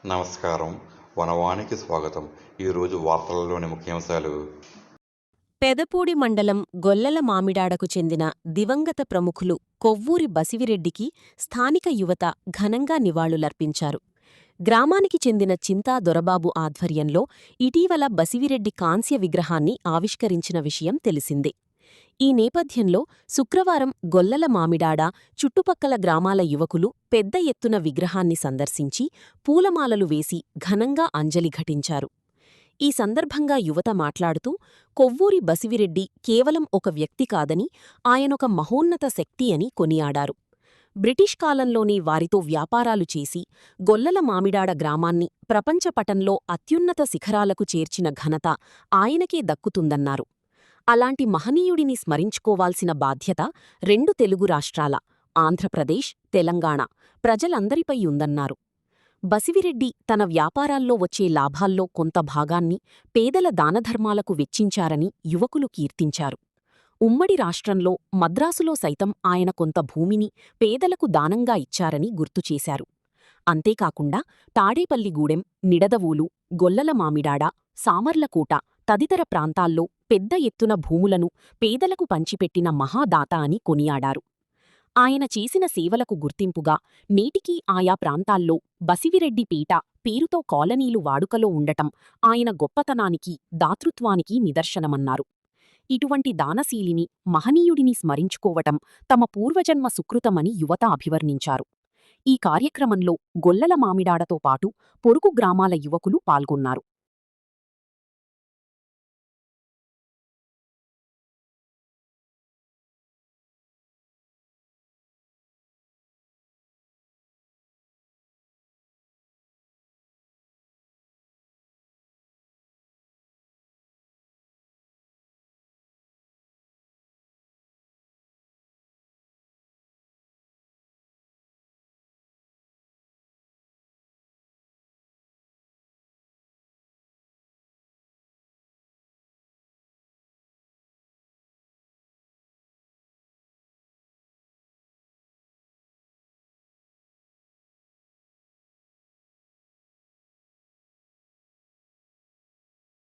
నమస్కారం. వనవానికి స్వాగతం. ఈరోజు వార్తలలోని ముఖ్యాంశాలు. పెదపూడి మండలం గొల్లల మామిడాడకు చెందిన దివంగత ప్రముఖులు కొవ్వూరి బసివిరెడ్డికి స్థానిక యువత ఘనంగా నివాళులర్పించారు. గ్రామానికి చెందిన చింతా దొరబాబు ఆధ్వర్యంలో ఇటీవల బసివిరెడ్డి కాంస్య విగ్రహాన్ని ఆవిష్కరించిన విషయం తెలిసిందే. ఈ నేపథ్యంలో శుక్రవారం గొల్లల మామిడాడ, చుట్టుపక్కల గ్రామాల యువకులు పెద్ద ఎత్తున విగ్రహాన్ని సందర్శించి పూలమాలలు వేసి ఘనంగా అంజలి ఘటించారు. ఈ సందర్భంగా యువత మాట్లాడుతూ, కొవ్వూరి బసివిరెడ్డి కేవలం ఒక వ్యక్తి కాదని, ఆయనొక మహోన్నత శక్తి అని కొనియాడారు. బ్రిటిష్ కాలంలోని వారితో వ్యాపారాలు చేసి గొల్లల మామిడాడ గ్రామాన్ని ప్రపంచపటంలో అత్యున్నత శిఖరాలకు చేర్చిన ఘనత ఆయనకే దక్కుతుందన్నారు. అలాంటి మహనీయుడిని స్మరించుకోవాల్సిన బాధ్యత రెండు తెలుగు రాష్ట్రాల ఆంధ్రప్రదేశ్, తెలంగాణ ప్రజలందరిపై ఉందన్నారు. బసివిరెడ్డి తన వ్యాపారాల్లో వచ్చే లాభాల్లో కొంత భాగాన్ని పేదల దానధర్మాలకు వెచ్చించారని యువకులు కీర్తించారు. ఉమ్మడి రాష్ట్రంలో మద్రాసులో సైతం ఆయన కొంత భూమిని పేదలకు దానంగా ఇచ్చారని గుర్తుచేశారు. అంతేకాకుండా తాడేపల్లిగూడెం, నిడదవోలు, గొల్లల మామిడాడ, సామర్లకోట తదితర ప్రాంతాల్లో పెద్ద ఎత్తున భూములను పేదలకు పంచిపెట్టిన మహాదాత అని కొనియాడారు. ఆయన చేసిన సేవలకు గుర్తింపుగా నేటికీ ఆయా ప్రాంతాల్లో బసివిరెడ్డి పీట పేరుతో కాలనీలు వాడుకలో ఉండటం ఆయన గొప్పతనానికి, దాతృత్వానికి నిదర్శనమన్నారు. ఇటువంటి దానశీలిని, మహనీయుడిని స్మరించుకోవటం తమ పూర్వజన్మ సుకృతమని యువత అభివర్ణించారు. ఈ కార్యక్రమంలో గొల్లల మామిడాడతో పాటు పొరుగు గ్రామాల యువకులు పాల్గొన్నారు.